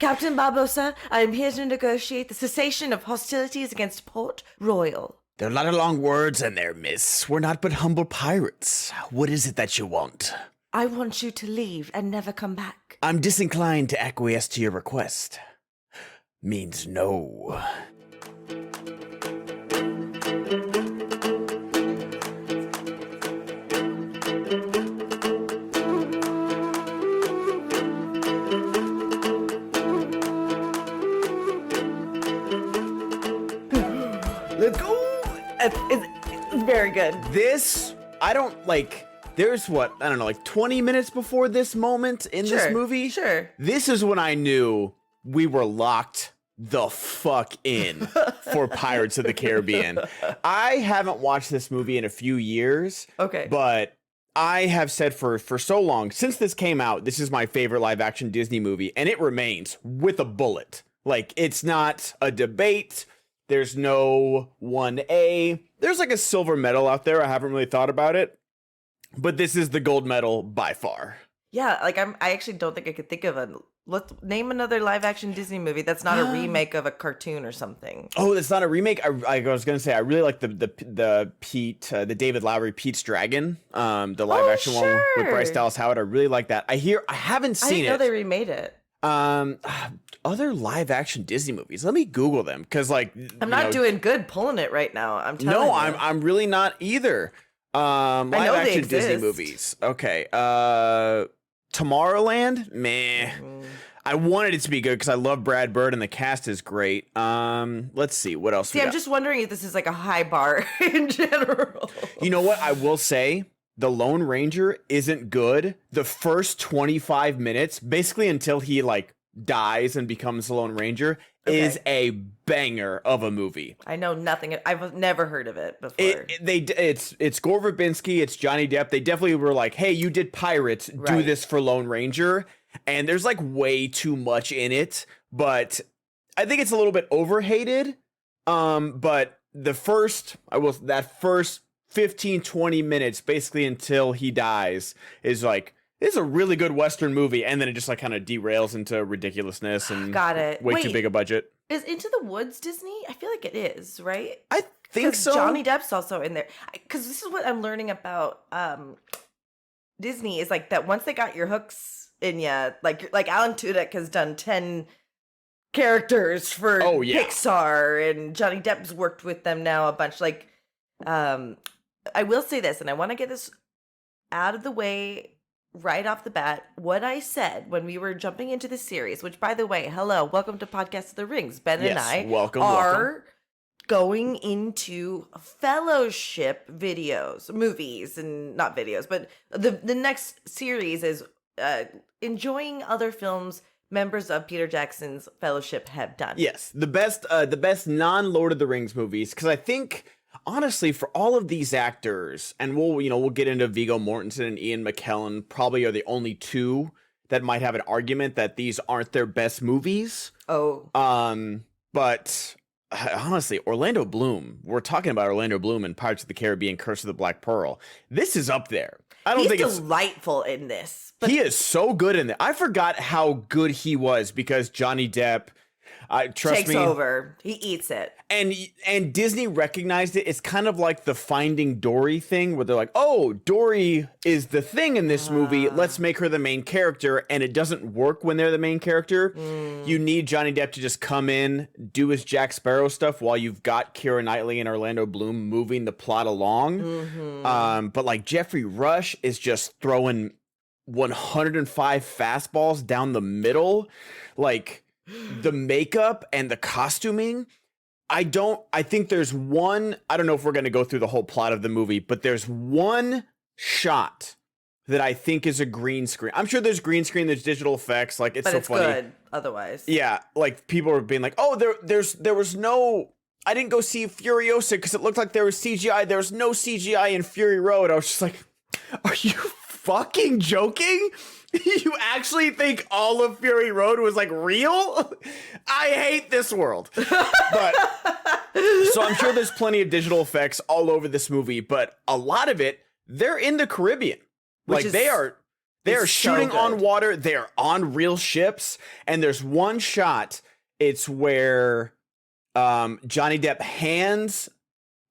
Captain Barbossa, I am here to negotiate the cessation of hostilities against Port Royal. There are a lot of long words in there, miss. We're not but humble pirates. What is it that you want? I want you to leave and never come back. I'm disinclined to acquiesce to your request. Means no. Let's go. It's very good. This, I don't like, there's what, I don't know, like 20 minutes before this moment in this movie. Sure. This is when I knew we were locked the fuck in for Pirates of the Caribbean. I haven't watched this movie in a few years. Okay. But I have said for so long, since this came out, this is my favorite live action Disney movie, and it remains with a bullet. Like, it's not a debate. There's no 1A. There's like a silver medal out there. I haven't really thought about it, but this is the gold medal by far. Yeah, like I actually don't think I could think of a. Let's name another live action Disney movie that's not a remake of a cartoon or something. Oh, it's not a remake. I was gonna say I really like the David Lowery Pete's Dragon, the live action one with Bryce Dallas Howard. I really like that. I haven't seen it. I didn't know they remade it. Other live action Disney movies. Let me Google them because like I'm not doing good pulling it right now. I'm telling you. No, I'm really not either. Live action Disney movies. Okay. Tomorrowland? Meh. I wanted it to be good because I love Brad Bird and the cast is great. Let's see what else. See, I'm just wondering if this is like a high bar in general. You know what? I will say the Lone Ranger isn't good. The first 25 minutes, basically until he like dies and becomes the Lone Ranger, is a banger of a movie. I know nothing. I've never heard of it before. It's Gore Verbinski. It's Johnny Depp. They definitely were like, hey, you did Pirates. Do this for Lone Ranger. And there's like way too much in it, but I think it's a little bit overhated. But that first 15, 20 minutes, basically until he dies, is like, it's a really good Western movie. And then it just like kind of derails into ridiculousness and Got it. way too big a budget. Is Into the Woods Disney? I feel like it is, right? I think so. Johnny Depp's also in there. Because this is what I'm learning about Disney is like that once they got your hooks in ya, like Alan Tudyk has done 10 characters for Pixar, and Johnny Depp's worked with them now a bunch. Like, I will say this, and I want to get this out of the way right off the bat. What I said when we were jumping into the series, which, by the way, hello, welcome to Podcast of the Rings. Ben and I are going into fellowship videos, movies, and not videos, but the next series is enjoying other films members of Peter Jackson's Fellowship have done. Yes, the best non-Lord of the Rings movies, because I think honestly for all of these actors, and we'll get into Viggo Mortensen and Ian McKellen, probably are the only two that might have an argument that these aren't their best movies. But honestly, Orlando Bloom, we're talking about Orlando Bloom in Pirates of the Caribbean: Curse of the Black Pearl. This is up there. He's delightful in this. He is so good in it. I forgot how good he was because Johnny Depp, takes over. He eats it. And Disney recognized it. It's kind of like the Finding Dory thing where they're like, oh, Dory is the thing in this movie. Let's make her the main character. And it doesn't work when they're the main character. You need Johnny Depp to just come in, do his Jack Sparrow stuff while you've got Keira Knightley and Orlando Bloom moving the plot along. But like Jeffrey Rush is just throwing 105 fastballs down the middle. Like the makeup and the costuming. I think there's one, I don't know if we're going to go through the whole plot of the movie, but there's one shot that I think is a green screen. I'm sure there's green screen, there's digital effects, like it's so funny. Good otherwise. Yeah, like people are being like, "Oh, there was no I didn't go see Furiosa because it looked like there was CGI. There was no CGI in Fury Road." I was just like, "Are you fucking joking? You actually think all of Fury Road was like real? I hate this world." But so I'm sure there's plenty of digital effects all over this movie, but a lot of it, they're in the Caribbean. Like they are They're It's so shooting on good. water. They're on real ships. And there's one shot. It's where Johnny Depp hands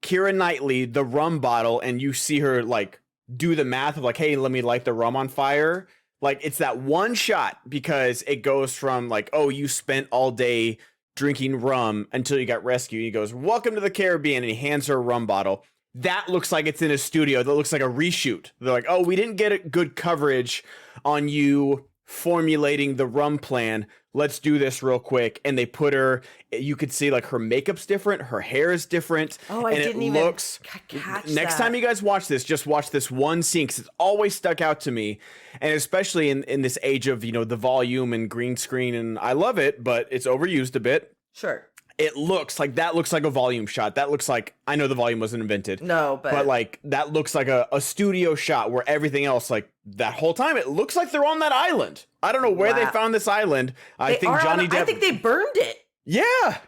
Keira Knightley the rum bottle, and you see her like do the math of like, hey, let me light the rum on fire. Like, it's that one shot because it goes from like, oh, you spent all day drinking rum until you got rescued. He goes, welcome to the Caribbean, and he hands her a rum bottle. That looks like it's in a studio. That looks like a reshoot. They're like, oh, we didn't get a good coverage on you formulating the rum plan. Let's do this real quick. And they put her, you could see like her makeup's different, her hair is different. Oh, I and didn't it even looks, catch next that. time you guys watch this, just watch this one scene because it's always stuck out to me. And especially in this age of, you know, the volume and green screen. And I love it, but it's overused a bit. Sure. It looks like a volume shot. That looks like, I know the volume wasn't invented. No, but like that looks like a studio shot where everything else, like that whole time, it looks like they're on that island. I don't know where they found this island. I think Johnny Depp. I think they burned it. Yeah.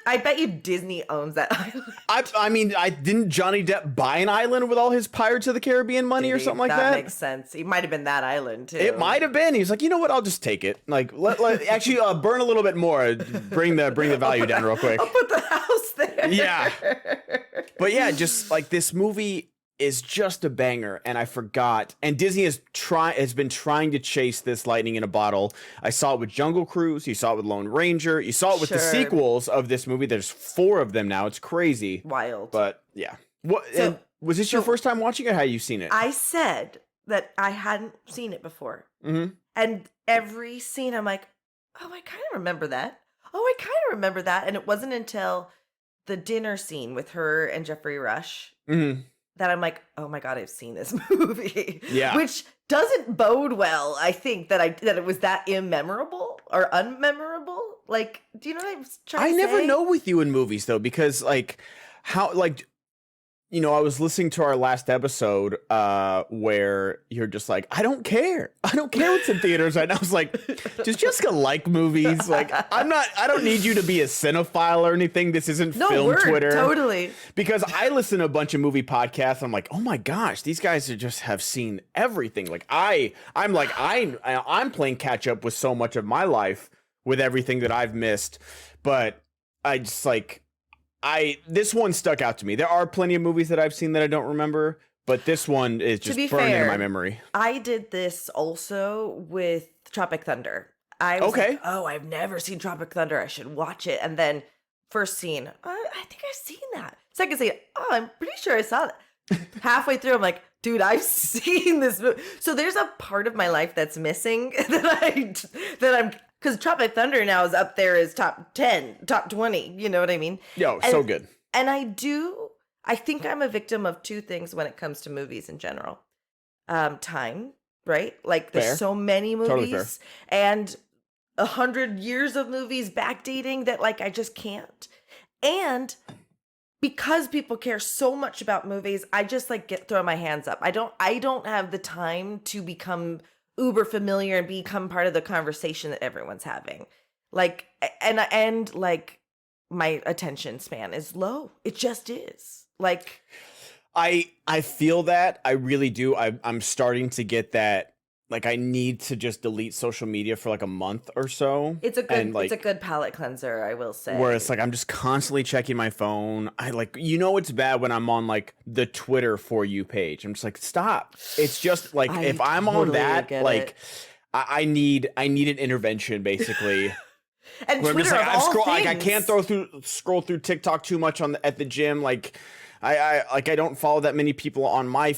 I bet you Disney owns that island. I mean, didn't Johnny Depp buy an island with all his Pirates of the Caribbean money or something like that? That makes sense. It might have been that island too. It might have been. He's like, you know what? I'll just take it. Like, actually burn a little bit more. Bring the value down real quick. I'll put the house there. Yeah. But yeah, just like this movie is just a banger, and I forgot. And Disney has been trying to chase this lightning in a bottle. I saw it with Jungle Cruise. You saw it with Lone Ranger. You saw it with the sequels of this movie. There's 4 of them now. It's crazy. Wild. But yeah. And was this your first time watching it? How you seen it? I said that I hadn't seen it before. Mm-hmm. And every scene I'm like, oh, I kind of remember that. Oh, I kind of remember that. And it wasn't until the dinner scene with her and Jeffrey Rush that I'm like, oh my God, I've seen this movie. Yeah. Which doesn't bode well, I think, that it was that immemorable or unmemorable. Like, do you know what I'm trying to say? I never know with you in movies though, because like how, like, you know, I was listening to our last episode where you're just like, I don't care what's in theaters right now. I was like, does Jessica like movies? Like, I don't need you to be a cinephile or anything. This isn't film Twitter. Totally. Because I listen to a bunch of movie podcasts. I'm like, oh my gosh, these guys have seen everything. Like I'm playing catch up with so much of my life with everything that I've missed. But I just like, this one stuck out to me. There are plenty of movies that I've seen that I don't remember, but this one is just burned into my memory. I did this also with Tropic Thunder. I was like, oh, I've never seen Tropic Thunder. I should watch it. And then first scene, I think I've seen that. Second scene, oh, I'm pretty sure I saw that. Halfway through, I'm like, dude, I've seen this movie. So there's a part of my life that's missing that I'm because Tropic Thunder now is up there as top 10, top 20. You know what I mean? Yo, so good. And I think I'm a victim of 2 things when it comes to movies in general. Time, right? Like there's so many movies totally and 100 years of movies backdating that like I just can't. And because people care so much about movies, I just like throw my hands up. I don't have the time to become uber familiar and become part of the conversation that everyone's having. Like and like my attention span is low. It just is. Like I feel that. I really do. I'm starting to get that. Like I need to just delete social media for like a month or so. It's a good palate cleanser, I will say. Where it's like I'm just constantly checking my phone. I like, you know, it's bad when I'm on like the Twitter For You page. I'm just like, stop. It's just like if I'm on that, like I need an intervention basically. And where Twitter, I'm just like, I things. can't scroll through TikTok too much at the gym. Like I don't follow that many people on my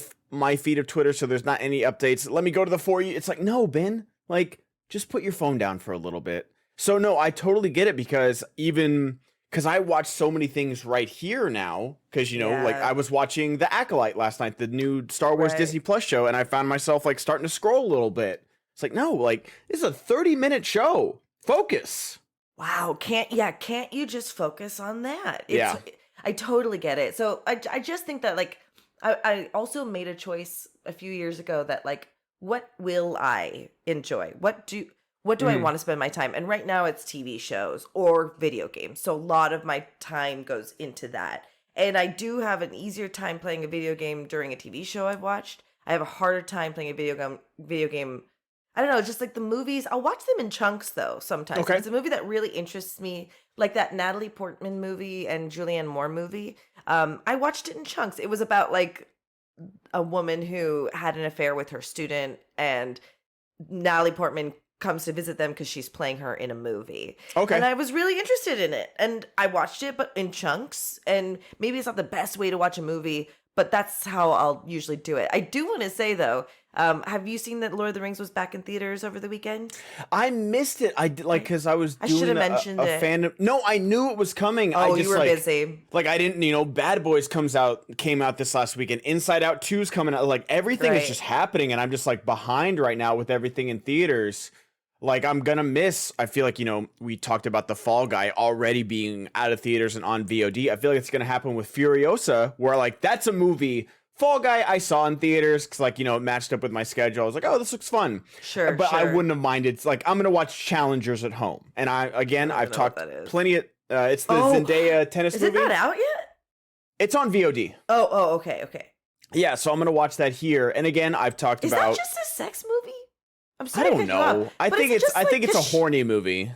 feed of Twitter, so there's not any updates. Let me go to the For You. It's like, no, Ben, like just put your phone down for a little bit. So no, I totally get it because I watch so many things right here now. Because like I was watching The Acolyte last night, the new Star Wars Disney Plus show, and I found myself like starting to scroll a little bit. It's like, no, like this is a 30-minute show. Focus. Wow, can't you just focus on that? Yeah. I totally get it. So I just think that like I also made a choice a few years ago that like, what will I enjoy? What do I want to spend my time? And right now it's TV shows or video games. So a lot of my time goes into that. And I do have an easier time playing a video game during a TV show I've watched. I have a harder time playing a video game. I don't know, just like the movies. I'll watch them in chunks though sometimes. Okay. If it's a movie that really interests me, like that Natalie Portman movie and Julianne Moore movie. I watched it in chunks. It was about like a woman who had an affair with her student, and Natalie Portman comes to visit them because she's playing her in a movie. Okay. And I was really interested in it. And I watched it, but in chunks. And maybe it's not the best way to watch a movie, but that's how I'll usually do it. I do want to say, though, have you seen that Lord of the Rings was back in theaters over the weekend? I missed it. I did, like, because I was I should doing have mentioned a it. fandom. No, I knew it was coming. Oh, I just, you were like, busy. Like, I didn't, Bad Boys came out this last weekend. Inside Out 2's coming out. Like, everything is Right. just happening, and I'm just, like, behind right now with everything in theaters. Like, I'm gonna miss, I feel like, we talked about The Fall Guy already being out of theaters and on VOD. I feel like it's gonna happen with Furiosa, where, like, that's a movie. Fall Guy I saw in theaters because, like, it matched up with my schedule. I was like, oh, this looks fun. Sure, But I sure. wouldn't have minded. It's like, I'm gonna watch Challengers at home. And I've know talked what that is. plenty of, it's the Oh, Zendaya tennis Is movie. it not out yet? It's on VOD. Oh, okay. Yeah, so I'm gonna watch that here. And again, I've talked Is about. that just a sex movie? I'm I sorry to don't cut you off, know. I but think is it just, I like, think it's a 'cause horny movie.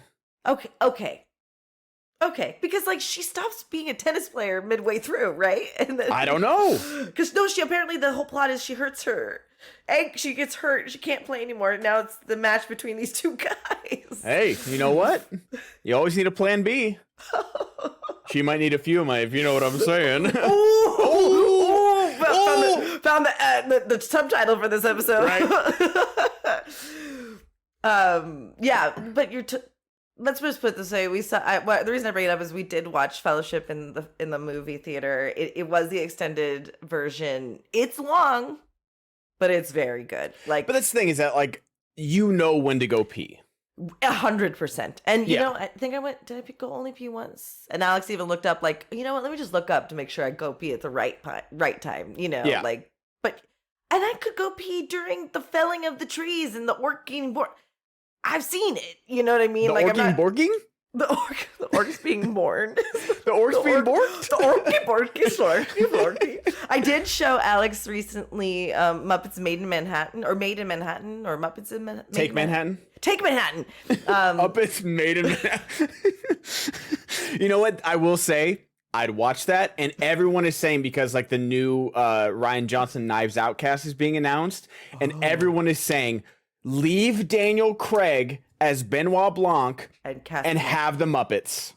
Okay, because like she stops being a tennis player midway through, right? And then I don't know. because no, she apparently the whole plot is she hurts her, and she gets hurt. She can't play anymore. Now it's the match between these two guys. Hey, you know what? You always need a plan B. She might need a few, if you know what I'm saying. Found the subtitle for this episode. Right. Yeah, but let's just put it this way. We saw. The reason I bring it up is we did watch Fellowship in the movie theater. It was the extended version. It's long, but it's very good. Like, But that's the thing is that, like, when to go pee. 100%. And you Yeah. know, I think did I only pee once? And Alex even looked up, like, you know what? Let me just look up to make sure I go pee at the right time. Yeah. Like, and I could go pee during the felling of the trees and the orking board. I've seen it. You know what I mean? The like, orking borking? the orcs being mourned. The orcs being borked? The orky. I did show Alex recently Muppets Made in Manhattan, or Made in Manhattan, or Muppets in Manhattan. Take Manhattan? Take Manhattan. Muppets Made in Manhattan. You know what? I will say, I'd watch that, and everyone is saying, because, like, the new Rian Johnson Knives Out cast is being announced, and everyone is saying, leave Daniel Craig as Benoit Blanc and have the Muppets.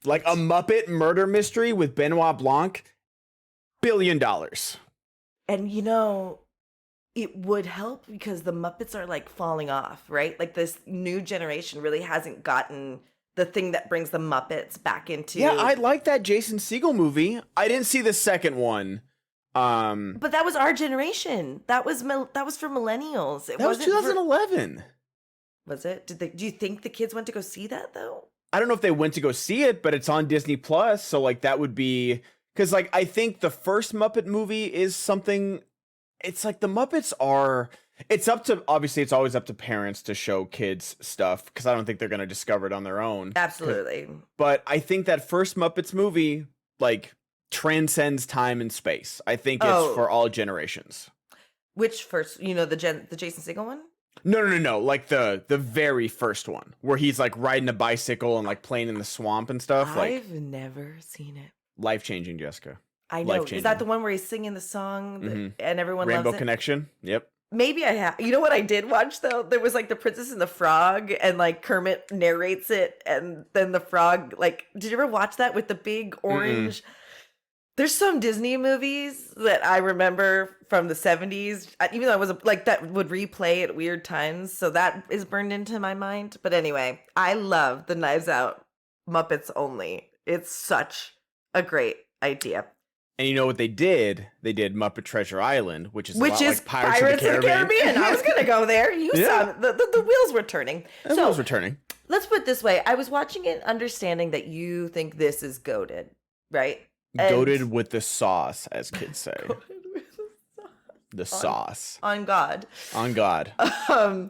Like a Muppet murder mystery with Benoit Blanc, $1 billion. And you know, it would help because the Muppets are like falling off, right? Like this new generation really hasn't gotten the thing that brings the Muppets back into. Yeah, I like that Jason Segel movie. I didn't see the second one. But that was our generation. That was for millennials. That was 2011. Was it? Do you think the kids went to go see that though? I don't know if they went to go see it, but it's on Disney Plus, so like that would be, because like I think the first Muppet movie is something. It's like the Muppets are. It's always up to parents to show kids stuff, because I don't think they're gonna discover it on their own. Absolutely. But I think that first Muppets movie like transcends time and space. I think it's for all generations. Which first? You know, the Jason Segel one? No. Like the very first one where he's like riding a bicycle and like playing in the swamp and stuff. I've never seen it. Life-changing, Jessica. I know. Is that the one where he's singing the song and everyone Rainbow loves it? Connection? Yep. Maybe I have. You know what I did watch though? There was like the Princess and the Frog, and like Kermit narrates it, and then the frog, like, did you ever watch that with the big orange? There's some Disney movies that I remember from the 70s, even though I was like that would replay at weird times. So that is burned into my mind. But anyway, I love the Knives Out Muppets only. It's such a great idea. And you know what they did? They did Muppet Treasure Island, which is like Pirates of the Caribbean. I was gonna go there. You saw the wheels were turning. The wheels were turning. Let's put it this way: I was watching it, understanding that you think this is goated, right? Goated with the sauce, as kids say. The sauce. On God. On God.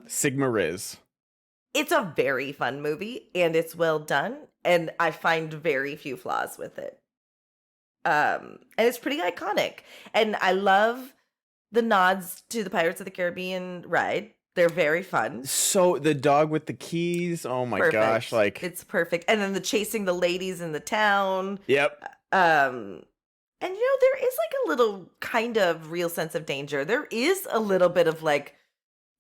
Sigma Riz. It's a very fun movie, and it's well done, and I find very few flaws with it. And it's pretty iconic. And I love the nods to the Pirates of the Caribbean ride. They're very fun. So the dog with the keys. Oh my Perfect. gosh. Like, it's perfect. And then the chasing the ladies in the town. yep. And there is like a little kind of real sense of danger. There is a little bit of like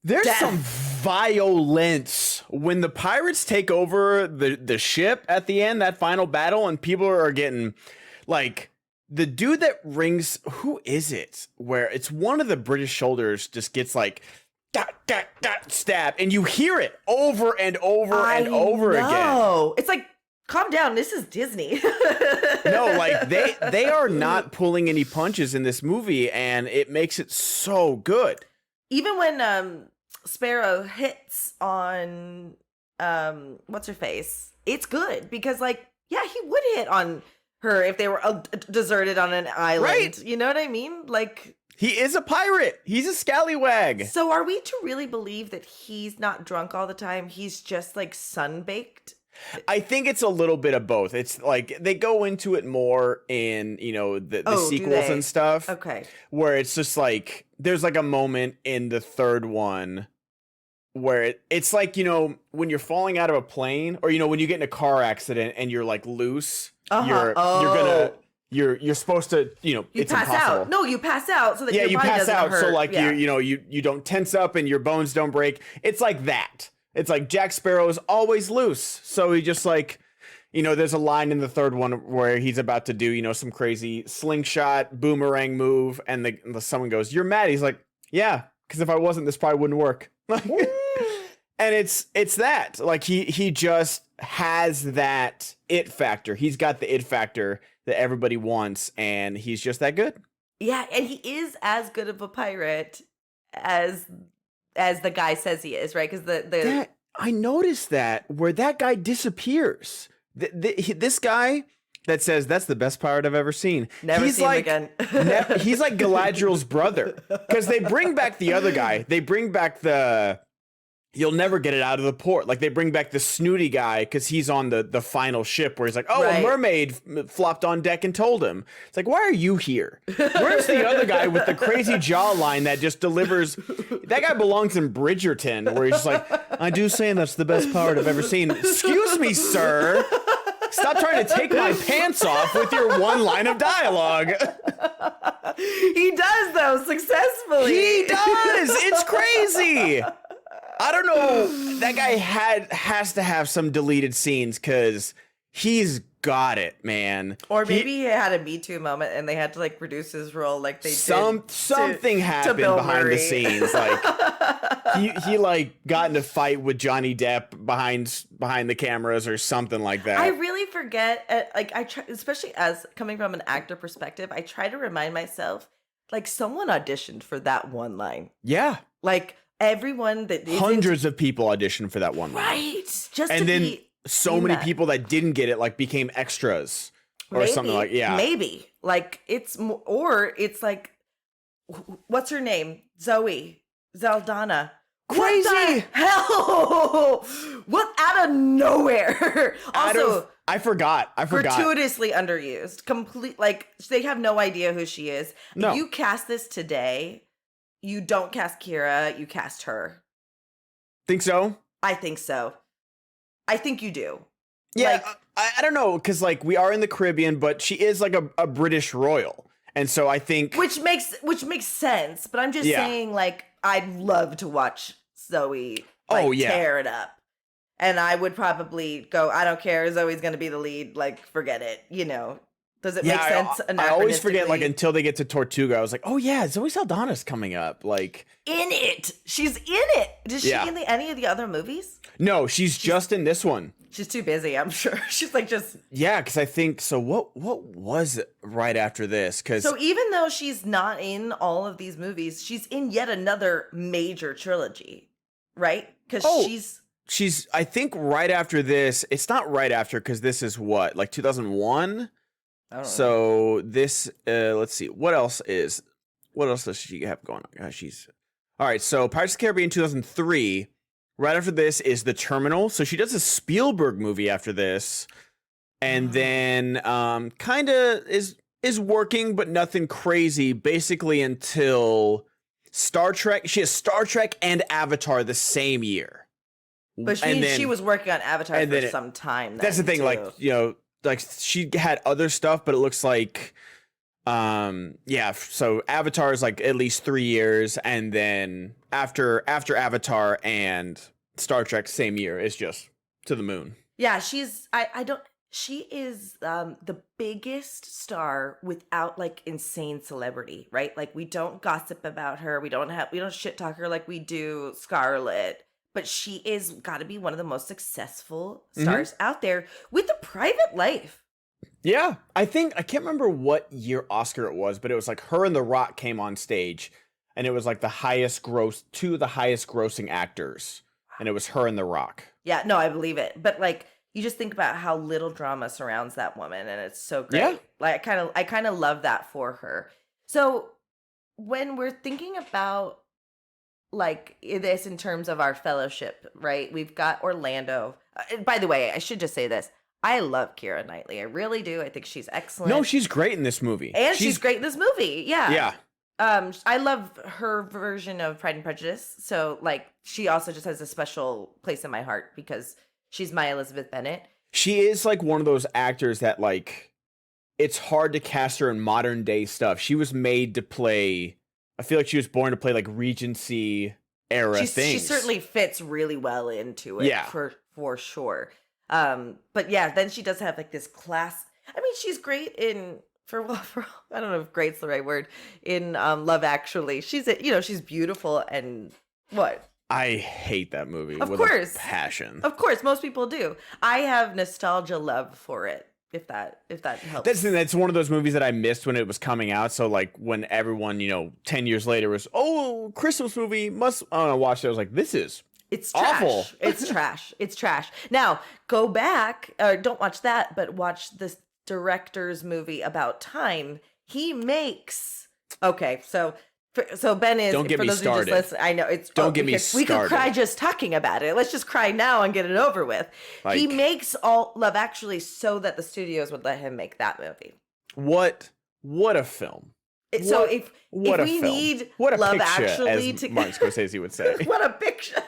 There's death. some violence when the pirates take over the ship at the end, that final battle, and people are getting like the dude that rings. Who is it? Where it's one of the British soldiers just gets like stabbed, and you hear it over and over and over again. No, it's like, calm down. This is Disney. No, like they are not pulling any punches in this movie, and it makes it so good. Even when Sparrow hits on what's her face, it's good because like, yeah, he would hit on her if they were deserted on an island. Right. You know what I mean? Like, He is a pirate. He's a scallywag. so are we to really believe that he's not drunk all the time? He's just like sunbaked? I think it's a little bit of both. It's like they go into it more in, the Oh, do sequels they? and stuff. Okay. Where it's just like there's like a moment in the third one where it's like, when you're falling out of a plane, or when you get in a car accident and you're like loose, you're supposed to, You it's pass impossible. out. No, you pass out so that Yeah, your you body pass doesn't out, hurt. so like Yeah. you don't tense up and your bones don't break. It's like that. It's like Jack Sparrow is always loose, so he just like, there's a line in the third one where he's about to do some crazy slingshot boomerang move, and the someone goes, "You're mad?" He's like, "Yeah, because if I wasn't, this probably wouldn't work." And it's that like he just has that it factor. He's got the it factor that everybody wants, and he's just that good. Yeah, and he is as good of a pirate as the guy says he is, right? Because I noticed that where that guy disappears. This guy that says that's the best pirate I've ever seen. Never he's seen him like, again. He's like Galadriel's brother, because they bring back the other guy. They bring back you'll never get it out of the port. Like they bring back the snooty guy because he's on the final ship where he's like, oh, Right. A mermaid flopped on deck and told him. It's like, why are you here? Where's the other guy with the crazy jawline that just delivers? That guy belongs in Bridgerton, where he's just like, I do say that's the best pirate I've ever seen. Excuse me, sir. Stop trying to take my pants off with your one line of dialogue. He does though, successfully. He does. It's crazy. I don't know. That guy has to have some deleted scenes because he's got it, man. Or maybe he had a Me Too moment and they had to like reduce his role like they did. Something happened Bill behind Murray. the scenes. Like he like got in a fight with Johnny Depp behind the cameras or something like that. I really forget. Like I try, especially as coming from an actor perspective, I try to remind myself like someone auditioned for that one line. Yeah. Like everyone that isn't- Hundreds of people auditioned for that one line. right? Just And to then be so in many that. people that didn't get it like became extras or something like Maybe like it's or it's like what's her name? Zoe Zaldana. Crazy. What the hell? What out of nowhere? Also, I forgot. gratuitously underused. Complete like they have no idea who she is. No. If you cast this today, you don't cast Kira, you cast her. Think so? I think so. I think you do. Yeah, Like, I don't know, because like we are in the Caribbean, but she is like a British royal, and so I think which makes sense. But I'm just Yeah. saying, like, I'd love to watch Zoe Oh, yeah. tear it up. And I would probably go, I don't care, Zoe's gonna be the lead, like, forget it, Does it make sense? I always forget, like, anachronistically? until they get to Tortuga, I was like, oh yeah, Zoe Saldana's coming up. Like, In it. She's in it. Is she Yeah. in any of the other movies? no, she's just in this one. She's too busy, I'm sure. She's like just Yeah, because I think so. What was it right after this? Because so even though she's not in all of these movies, she's in yet another major trilogy, right? Because Oh. she's I think right after this, it's not right after because this is what, like 2001. I don't know. So this, let's see, what else does she have going on? Gosh, all right. So Pirates of the Caribbean 2003. Right after this is The Terminal. So she does a Spielberg movie after this, and then kind of is working, but nothing crazy, basically until Star Trek. She has Star Trek and Avatar the same year. But she was working on Avatar for some time. That's the thing, too. like, you know, like she had other stuff, but it looks like, yeah. So Avatar is like at least 3 years, and then after Avatar and Star Trek, same year, is just to the moon. Yeah, she is the biggest star without like insane celebrity, right? Like we don't gossip about her. We don't shit talk her like we do Scarlet. But she is got to be one of the most successful stars out there with a private life. Yeah, I can't remember what year Oscar it was, but it was like her and The Rock came on stage, and it was like two of the highest grossing actors, and it was her and The Rock. Yeah, no, I believe it. But like, you just think about how little drama surrounds that woman, and it's so great. Yeah. Like I kind of love that for her. So when we're thinking about like this in terms of our fellowship, right? We've got Orlando. By the way, I should just say this. I love Keira Knightley. I really do. I think she's excellent. No, she's great in this movie. And she's great in this movie. Yeah. Yeah. I love her version of Pride and Prejudice. So like she also just has a special place in my heart because she's my Elizabeth Bennet. She is like one of those actors that like it's hard to cast her in modern day stuff. She was made to play, I feel like she was born to play like Regency era things. She certainly fits really well into it, for sure. But yeah, then she does have like this class. I mean, she's great in for I don't know if great's the right word, in Love Actually. She's beautiful and what? I hate that movie with a passion. Of course, most people do. I have nostalgia love for it. If that helps. That's one of those movies that I missed when it was coming out. So like when everyone, 10 years later was, oh, Christmas movie I watched it. I was like, it's awful. Trash. It's trash. It's trash. Now go back, or don't watch that, but watch this director's movie about time. He makes So Ben is, don't get for me those started. who just listen, I know it's don't get me started. We could cry just talking about it. Let's just cry now and get it over with. Like, he makes all Love Actually so that the studios would let him make that movie. What a film. So if we need Love Actually to Martin Scorsese would say. What a picture.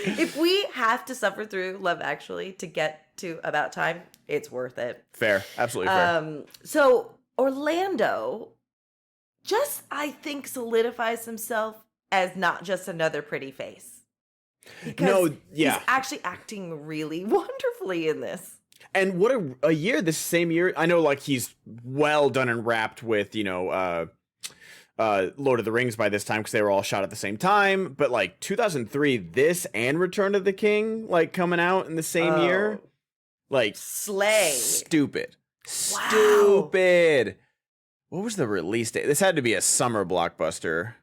If we have to suffer through Love Actually to get to About Time, it's worth it. Fair. Absolutely fair. So Orlando just, I think, solidifies himself as not just another pretty face. Because he's actually acting really wonderfully in this. And what a year, this same year. I know, like, he's well done and wrapped with, Lord of the Rings by this time because they were all shot at the same time. But, like, 2003, this and Return of the King, like, coming out in the same year. Like, slay. Stupid. Wow. Stupid. What was the release date? This had to be a summer blockbuster.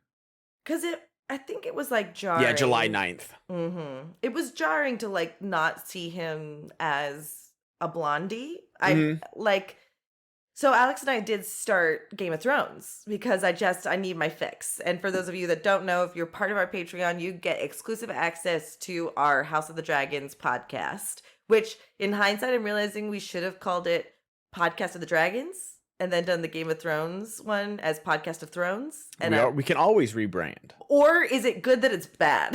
Because I think it was like jarring. Yeah, July 9th. Mm-hmm. It was jarring to like not see him as a blondie. So Alex and I did start Game of Thrones because I need my fix. And for those of you that don't know, if you're part of our Patreon, you get exclusive access to our House of the Dragons podcast, which in hindsight, I'm realizing we should have called it Podcast of the Dragons. And then done the Game of Thrones one as Podcast of Thrones. And we can always rebrand. Or is it good that it's bad?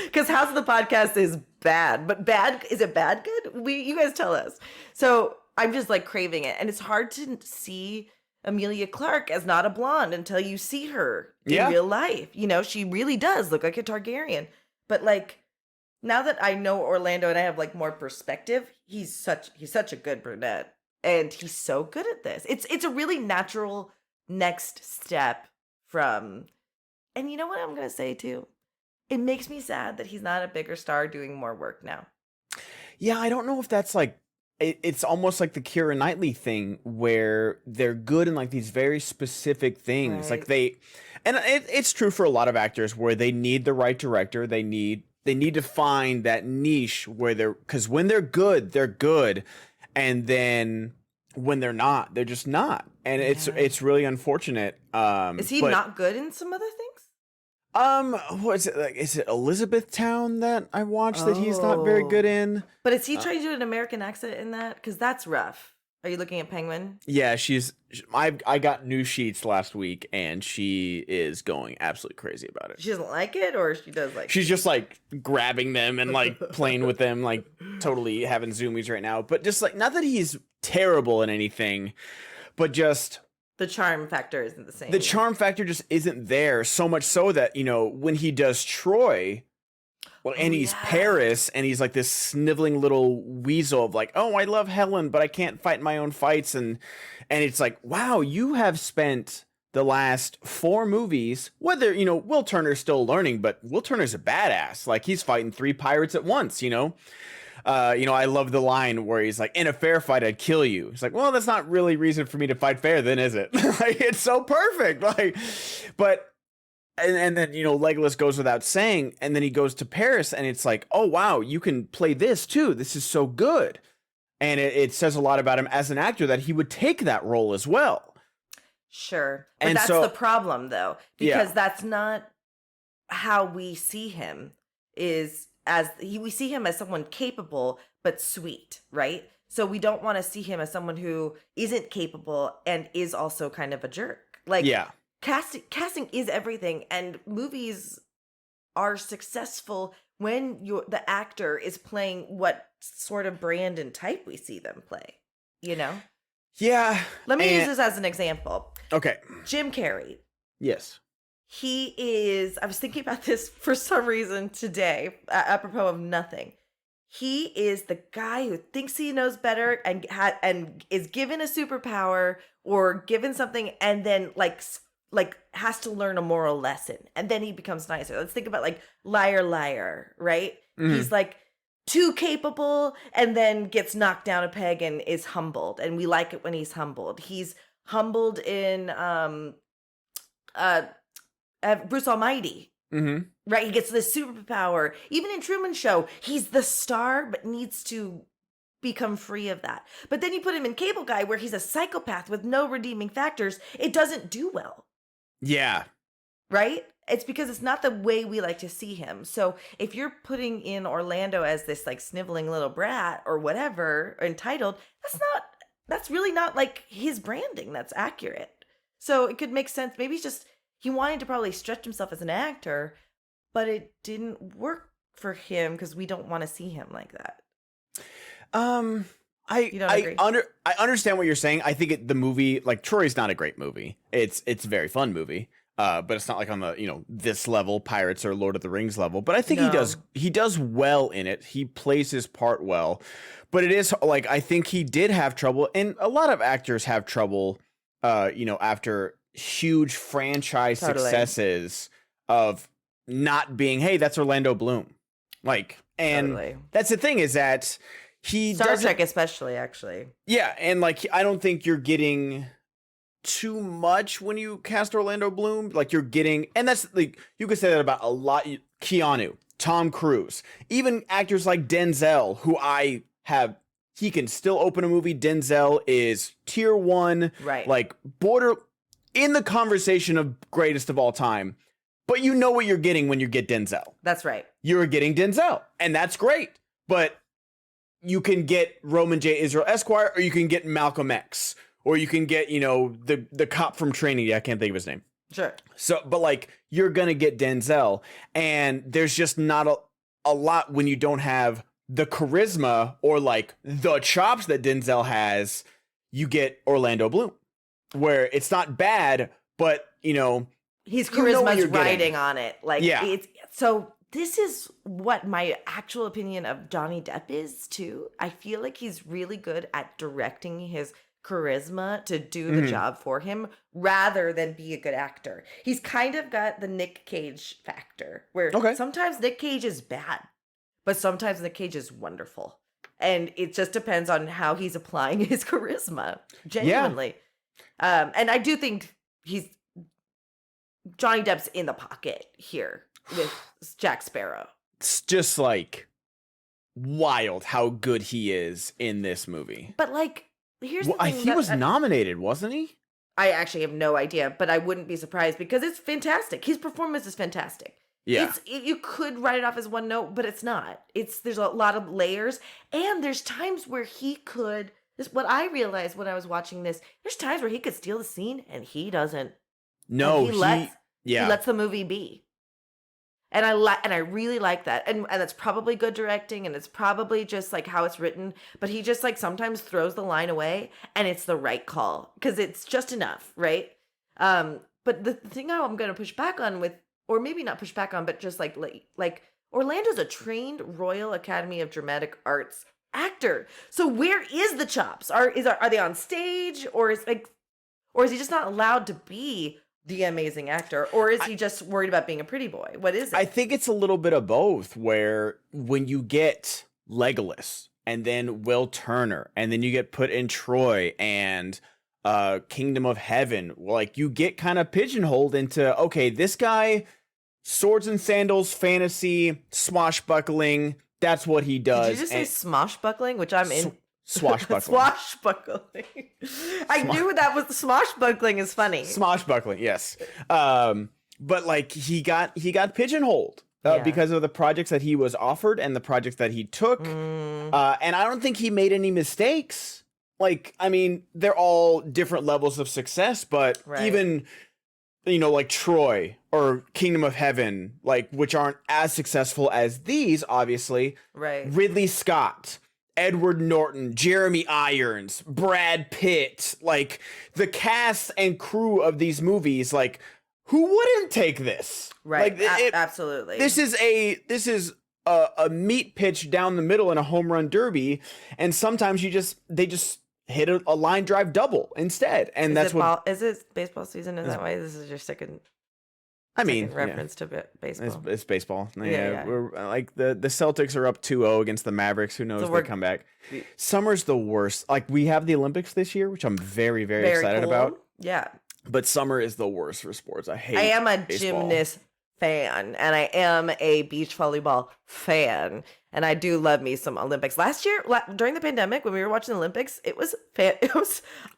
Because House of the Podcast is bad. But is it bad good? You guys tell us. So I'm just like craving it. And it's hard to see Emilia Clarke as not a blonde until you see her in real life. She really does look like a Targaryen. But like, now that I know Orlando and I have like more perspective, he's such a good brunette. And he's so good at this. It's a really natural next step from, and you know what I'm going to say too? It makes me sad that he's not a bigger star doing more work now. Yeah, I don't know if that's like, it's almost like the Keira Knightley thing where they're good in like these very specific things. Right. Like it's true for a lot of actors where they need the right director. They need to find that niche where because when they're good. And then when they're not, they're just not. And it's really unfortunate. Is he not good in some other things? What is it? Like, is it Elizabethtown that I watched that he's not very good in? But is he trying to do an American accent in that? Because that's rough. Are you looking at Penguin? Yeah, I got new sheets last week, and she is going absolutely crazy about it. She doesn't like it, or she does like She's just like grabbing them and like playing with them, like totally having zoomies right now. But just like, not that he's terrible in anything, but just the charm factor isn't the same. the charm factor just isn't there. So much so that, you know, when he does Troy, well, and he's Paris, and he's like this sniveling little weasel of like, oh, I love Helen, but I can't fight my own fights. And it's like, wow, you have spent the last 4 movies, whether, you know, Will Turner's still learning, but Will Turner's a badass. Like, he's fighting 3 pirates at once, you know? I love the line where he's like, in a fair fight, I'd kill you. It's like, well, that's not really reason for me to fight fair then, is it? Like, it's so perfect. Like, but... And then, you know, Legolas goes without saying, and then he goes to Paris, and it's like, oh, wow, you can play this, too. This is so good. And it says a lot about him as an actor that he would take that role as well. Sure. But that's the problem, though, because that's not how we see him, we see him as someone capable but sweet, right? So we don't want to see him as someone who isn't capable and is also kind of a jerk. Like, Casting is everything, and movies are successful when the actor is playing what sort of brand and type we see them play, you know? Yeah. Let me use this as an example. Okay. Jim Carrey. Yes. I was thinking about this for some reason today, apropos of nothing. He is the guy who thinks he knows better and is given a superpower or given something, and then like has to learn a moral lesson, and then he becomes nicer. Let's think about like Liar Liar, right? Mm-hmm. He's like too capable and then gets knocked down a peg and is humbled, and we like it when he's humbled. He's humbled in Bruce Almighty. Mm-hmm. Right? He gets this superpower. Even in Truman Show, he's the star but needs to become free of that. But then you put him in Cable Guy, where he's a psychopath with no redeeming factors. It doesn't do well. Yeah. Right? It's because it's not the way we like to see him. So if you're putting in Orlando as this like sniveling little brat or whatever, or entitled, that's really not like his branding that's accurate. So it could make sense. Maybe he wanted to probably stretch himself as an actor, but it didn't work for him because we don't want to see him like that. I understand what you're saying. I think the movie, like, Troy's not a great movie. It's a very fun movie. But it's not like on the, you know, this level, Pirates or Lord of the Rings level. But I think he does well in it. He plays his part well. But it is like, I think he did have trouble, and a lot of actors have trouble after huge franchise successes of not being, hey, that's Orlando Bloom. Like, and that's the thing, is that Star Trek especially, actually. Yeah, and like, I don't think you're getting too much when you cast Orlando Bloom. Like, you're getting, and that's like, you could say that about a lot. Keanu, Tom Cruise, even actors like Denzel, who he can still open a movie. Denzel is tier 1, right? Like, border in the conversation of greatest of all time. But you know what you're getting when you get Denzel. That's right. You're getting Denzel, and that's great. But you can get Roman J. Israel Esquire, or you can get Malcolm X, or you can get, the cop from Training. Yeah, I can't think of his name. Sure. So, but like, you're going to get Denzel, and there's just not a lot when you don't have the charisma or like the chops that Denzel has. You get Orlando Bloom, where it's not bad, but his charisma is riding on it. Like, so this is what my actual opinion of Johnny Depp is too. I feel like he's really good at directing his charisma to do the job for him rather than be a good actor. He's kind of got the Nick Cage factor, where sometimes Nick Cage is bad, but sometimes Nick Cage is wonderful. And it just depends on how he's applying his charisma, genuinely. Yeah. And I do think Johnny Depp's in the pocket here with Jack Sparrow. It's just like wild how good he is in this movie. But like, here's the thing. He was nominated, wasn't he? I actually have no idea, but I wouldn't be surprised because it's fantastic. His performance is fantastic. Yeah. You could write it off as one note, but it's not. There's a lot of layers, and there's times where he could This what I realized when I was watching this. There's times where he could steal the scene and he doesn't. No, he yeah. lets the movie be. And I really like that. And that's probably good directing and it's probably just like how it's written, but he just like sometimes throws the line away and it's the right call because it's just enough, right? But the thing I'm going to push back on with, or maybe not push back on, but just like Orlando's a trained Royal Academy of Dramatic Arts actor. So where is the chops? Are they on stage or is he just not allowed to be the amazing actor, or is he just worried about being a pretty boy? What is it? I think it's a little bit of both, where when you get Legolas and then Will Turner and then you get put in Troy and Kingdom of Heaven, like you get kind of pigeonholed into, okay, this guy, swords and sandals, fantasy, swashbuckling, that's what he does. Did you just say swashbuckling, which I'm in? Swashbuckling. Swashbuckling. I knew that was swashbuckling is funny. Swashbuckling, yes. But like he got pigeonholed because of the projects that he was offered and the projects that he took. And I don't think he made any mistakes. Like, I mean, they're all different levels of success, but even, like Troy or Kingdom of Heaven, like, which aren't as successful as these, obviously. Right. Ridley Scott, Edward Norton, Jeremy Irons, Brad Pitt, like the cast and crew of these movies, like who wouldn't take this? Right. Like, absolutely. This is a meat pitch down the middle in a home run derby, and sometimes they just hit a line drive double instead, and is it baseball season? Is that why this is your second? Reference to baseball. It's baseball. Yeah. We're like the Celtics are up 2-0 against the Mavericks. Who knows if they come back. Summer's the worst. Like we have the Olympics this year, which I'm very, very excited about. Yeah. But summer is the worst for sports. I am a baseball. Gymnast fan and I am a beach volleyball fan. And I do love me some Olympics. Last year, during the pandemic, when we were watching the Olympics, it was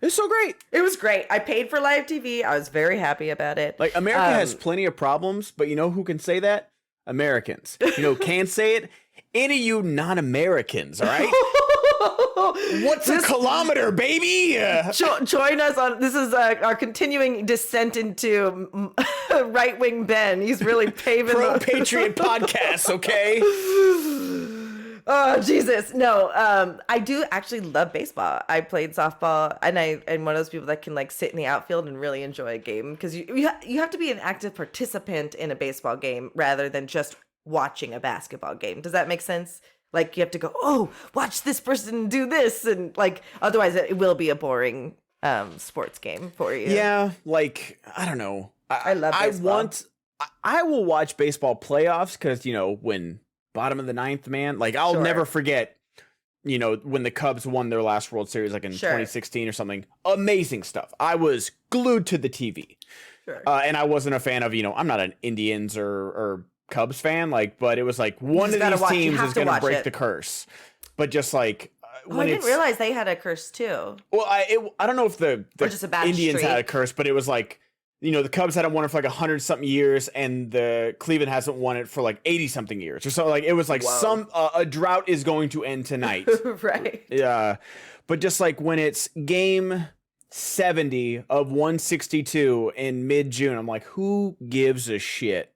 so great. It was great. I paid for live TV. I was very happy about it. Like America has plenty of problems, but you know who can say that? Americans. Can't say it. Any of you non-Americans, all right? What's a kilometer, baby? Join us on this is our continuing descent into right-wing Ben. He's really paving pro-patriot podcast, okay? Oh Jesus, no. I do actually love baseball. I played softball, and I'm one of those people that can like sit in the outfield and really enjoy a game because you have to be an active participant in a baseball game rather than just watching a basketball game. Does that make sense? Like you have to go, oh, watch this person do this, and like otherwise it will be a boring sports game for you. Yeah, like I don't know. I love baseball. I will watch baseball playoffs because when bottom of the ninth, man. Like I'll never forget, when the Cubs won their last World Series, like in 2016 or something. Amazing stuff. I was glued to the TV, and I wasn't a fan of I'm not an Indians or Cubs fan, but it was like one of these teams is going to break the curse. But just like I didn't realize they had a curse too. Well, I don't know if the just a bad Indians streak. had a curse, but it was like the Cubs hadn't won it for like 100-something years, and the Cleveland hasn't won it for like 80-something years or so. Like it was like a drought is going to end tonight, right? Yeah, but just like when it's game 70 of 162 in mid-June, I'm like, who gives a shit?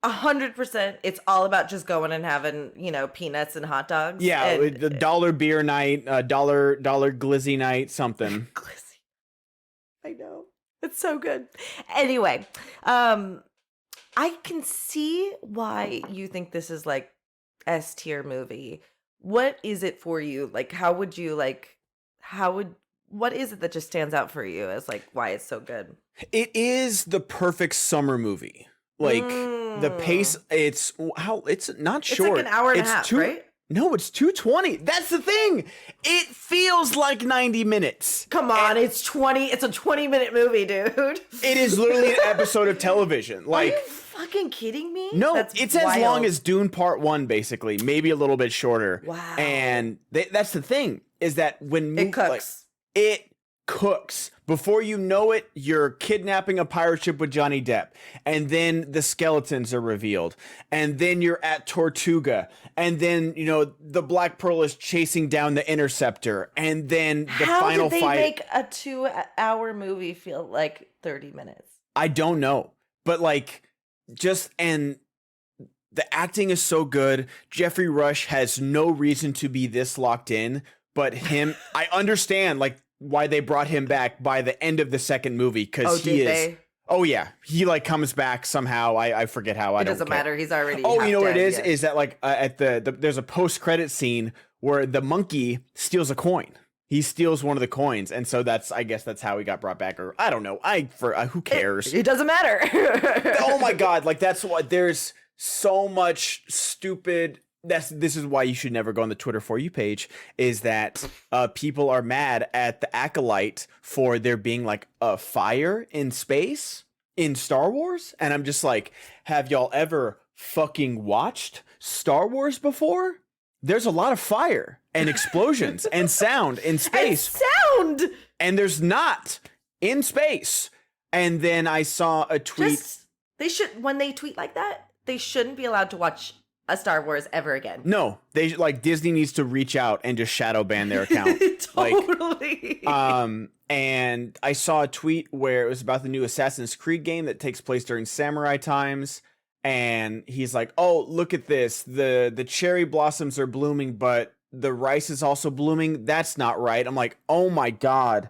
100%. It's all about just going and having, peanuts and hot dogs. Yeah, the dollar beer night, dollar glizzy night, something. Glizzy. I know. It's so good. Anyway, I can see why you think this is like S tier movie. What is it for you? Like, what is it that just stands out for you as like why it's so good? It is the perfect summer movie. Like the pace, it's not short. It's like an hour and a half, right? No, it's 220. That's the thing. It feels like 90 minutes. Come on, it's 20. It's a 20-minute movie, dude. It is literally an episode of television. Like, are you fucking kidding me? No, it's as long as Dune Part 1, basically. Maybe a little bit shorter. Wow. And that's the thing, is that when it cooks. it cooks. Before you know it, you're kidnapping a pirate ship with Johnny Depp. And then the skeletons are revealed. And then you're at Tortuga. And then, you know, the Black Pearl is chasing down the Interceptor. And then the final fight. How did they make a 2-hour movie feel like 30 minutes? I don't know. But like, and the acting is so good. Jeffrey Rush has no reason to be this locked in. But I understand, like, why they brought him back by the end of the second movie, because oh yeah, he like comes back somehow. I forget how. It doesn't matter. He's already. Oh, you know what it is? Is that like at there's a post-credit scene where the monkey steals a coin. He steals one of the coins, and so I guess that's how he got brought back. Or I don't know. Who cares? It doesn't matter. Oh my god! Like that's what there's so much stupid. This is why you should never go on the Twitter For You page, is that people are mad at the Acolyte for there being like a fire in space in Star Wars. And I'm just like, have y'all ever fucking watched Star Wars before? There's a lot of fire and explosions and sound in space. And there's not in space. And then I saw a tweet. When they tweet like that, they shouldn't be allowed to watch a Star Wars ever again. No, Disney needs to reach out and just shadow ban their account. Totally. And I saw a tweet where it was about the new Assassin's Creed game that takes place during samurai times, and he's like, "Oh, look at this. The cherry blossoms are blooming, but the rice is also blooming. That's not right." I'm like, "Oh my god.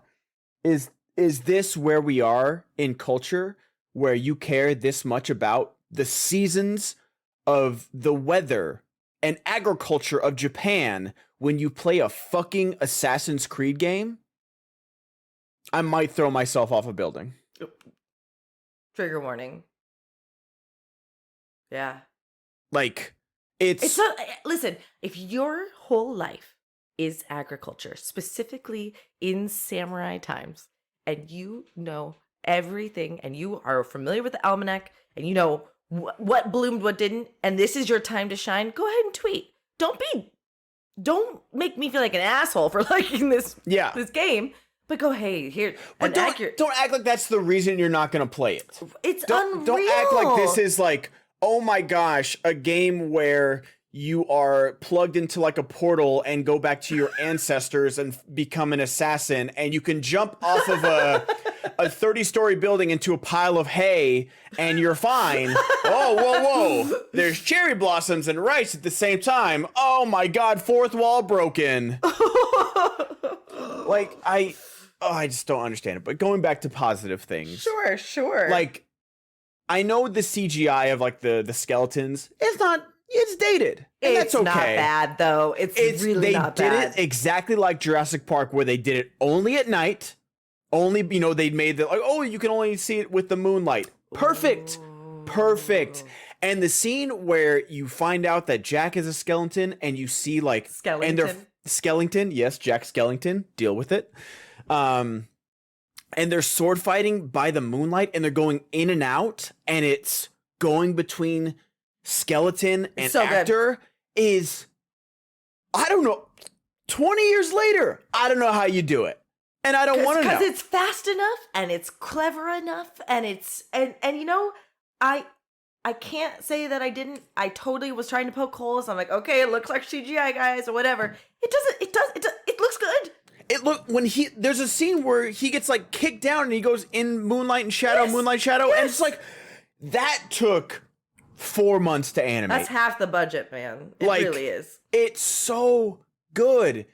Is this where we are in culture, where you care this much about the seasons of the weather and agriculture of Japan when you play a fucking Assassin's Creed game?" I might throw myself off a building. Trigger warning. Yeah. Like, it's not, listen, if your whole life is agriculture, specifically in samurai times, and you know everything, and you are familiar with the almanac, and you know what bloomed, what didn't, and this is your time to shine, go ahead and tweet. Don't make me feel like an asshole for liking this game, but go, hey, here. But don't act like that's the reason you're not going to play it. It's unreal. Don't act like this is like, oh my gosh, a game where you are plugged into like a portal and go back to your ancestors and become an assassin, and you can jump off of a 30-story building into a pile of hay and you're fine. Oh, whoa. There's cherry blossoms and rice at the same time. Oh my god, fourth wall broken. Like, I just don't understand it. But going back to positive things. Sure. Like, I know the CGI of like the skeletons it's dated. And that's okay. It's not bad though. It's really not bad. They did it exactly like Jurassic Park, where they did it only at night. Only, they made the, like, oh, you can only see it with the moonlight. Perfect. And the scene where you find out that Jack is a skeleton, and you see like Skellington, yes, Jack Skellington, deal with it. And they're sword fighting by the moonlight, and they're going in and out, and it's going between skeleton and actor is, I don't know, 20 years later, I don't know how you do it. And I don't want to know. Because it's fast enough, and it's clever enough, and it's, and you know, I can't say that I totally was trying to poke holes. I'm like, okay, it looks like CGI, guys, or whatever. It looks good. There's a scene where he gets like kicked down and he goes in moonlight and shadow, and it's like, that took 4 months to animate. That's half the budget, man. It really is. It's so good.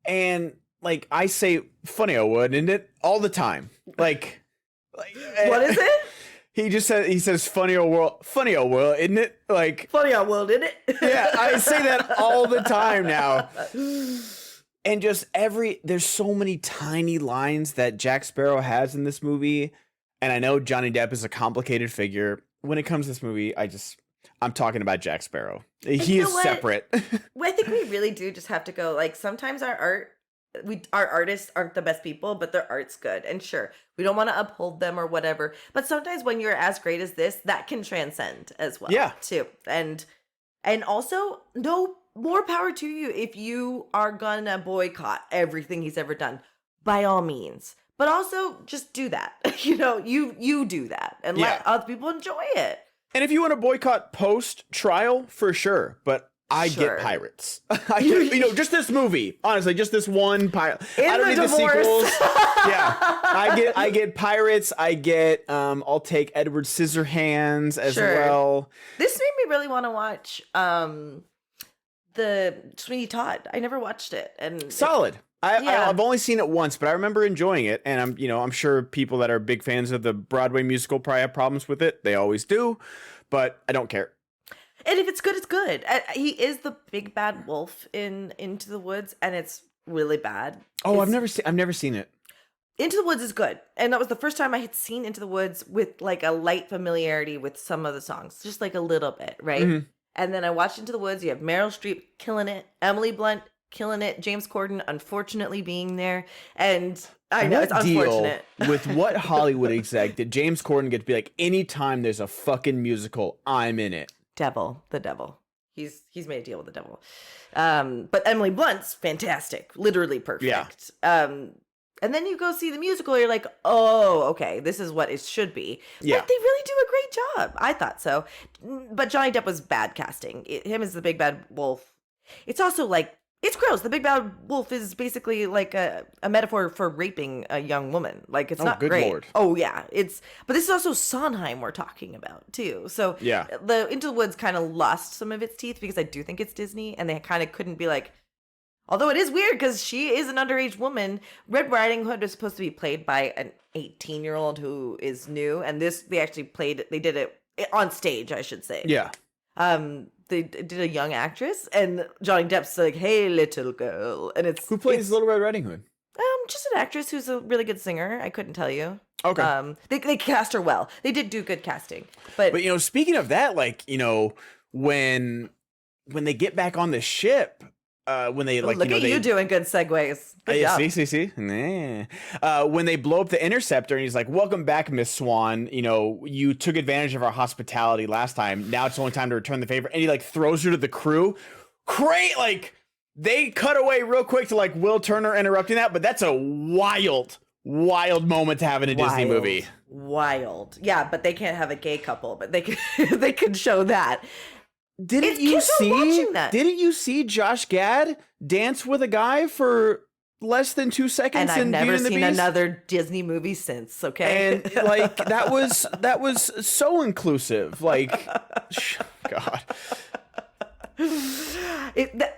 And like I say, funny o would, isn't it? All the time. Like what is it? He says funny o world, isn't it? Like funny o world, isn't it? Yeah, I say that all the time now. And just there's so many tiny lines that Jack Sparrow has in this movie. And I know Johnny Depp is a complicated figure. When it comes to this movie, I'm talking about Jack Sparrow. He is separate. Well, I think we really do just have to go, like, sometimes our artists aren't the best people, but their art's good. And sure, we don't want to uphold them or whatever. But sometimes when you're as great as this, that can transcend as well. Yeah. Too. And also, no more power to you if you are gonna boycott everything he's ever done. By all means. but also just do that. You do that and let other people enjoy it. And if you want to boycott post-trial, for sure, but I get pirates. I get, just this movie. Honestly, just this one pirate. I don't need the sequels. Yeah, I get pirates. I get. I'll take Edward Scissorhands as well. This made me really want to watch the Sweeney Todd. I never watched it, and solid. I've only seen it once, but I remember enjoying it, and I'm sure people that are big fans of the Broadway musical probably have problems with it. They always do, but I don't care. And if it's good, it's good. He is the big bad wolf in Into the Woods, and it's really bad. Oh, I've never seen it. Into the Woods is good, and that was the first time I had seen Into the Woods with like a light familiarity with some of the songs, just like a little bit, right? Mm-hmm. And then I watched Into the Woods. You have Meryl Streep killing it, Emily Blunt killing it, James Corden unfortunately being there, and I know it's unfortunate. With what Hollywood exec did James Corden get to be like, anytime there's a fucking musical, I'm in it? The devil. He's made a deal with the devil. But Emily Blunt's fantastic, literally perfect. Yeah. And then you go see the musical, you're like, oh, okay, this is what it should be. Yeah. But they really do a great job. I thought so. But Johnny Depp was bad casting. Him as the big bad wolf. It's also like, it's gross. The big bad wolf is basically like a metaphor for raping a young woman. Like, it's not good great. Lord. Oh, yeah. But this is also Sondheim we're talking about, too. So yeah, the Into the Woods kind of lost some of its teeth because I do think it's Disney, and they kind of couldn't be like, although it is weird because she is an underage woman. Red Riding Hood is supposed to be played by an 18-year-old who is new, and they did it on stage, I should say. Yeah. They did a young actress, and Johnny Depp's like, "Hey, little girl," and who plays Little Red Riding Hood? Just an actress who's a really good singer. I couldn't tell you. Okay. They cast her well. They did do good casting, but speaking of that, like when they get back on the ship. When they look at you doing good segues. Good job. See. Nah. When they blow up the interceptor, and he's like, "Welcome back, Miss Swan. You took advantage of our hospitality last time. Now it's only time to return the favor." And he like throws her to the crew. Great, like they cut away real quick to like Will Turner interrupting that, but that's a wild moment to have in a Disney movie. Wild, yeah, but they can't have a gay couple, but they could show that. Didn't you see Josh Gad dance with a guy for less than 2 seconds? And I've never seen another Disney movie since. Okay, and like that was so inclusive. Like, God,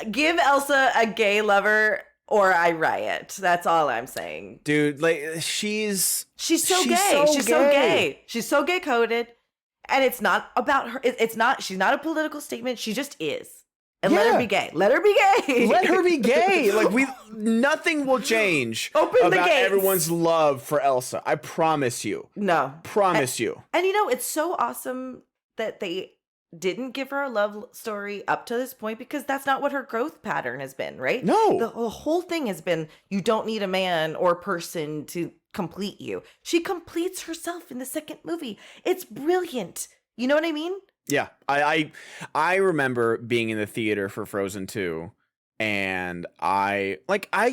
give Elsa a gay lover or I riot. That's all I'm saying, dude. Like she's so gay. She's so gay coded. And it's not about her. She's not a political statement. She just is. And let her be gay. Let her be gay. Let her be gay. Like nothing will change about everyone's love for Elsa. I promise you. No. Promise you. And it's so awesome that they didn't give her a love story up to this point, because that's not what her growth pattern has been, right? No. The whole thing has been, you don't need a man or person to complete you. She completes herself in the second movie. It's brilliant. You know what I mean? Yeah. I remember being in the theater for Frozen 2, and I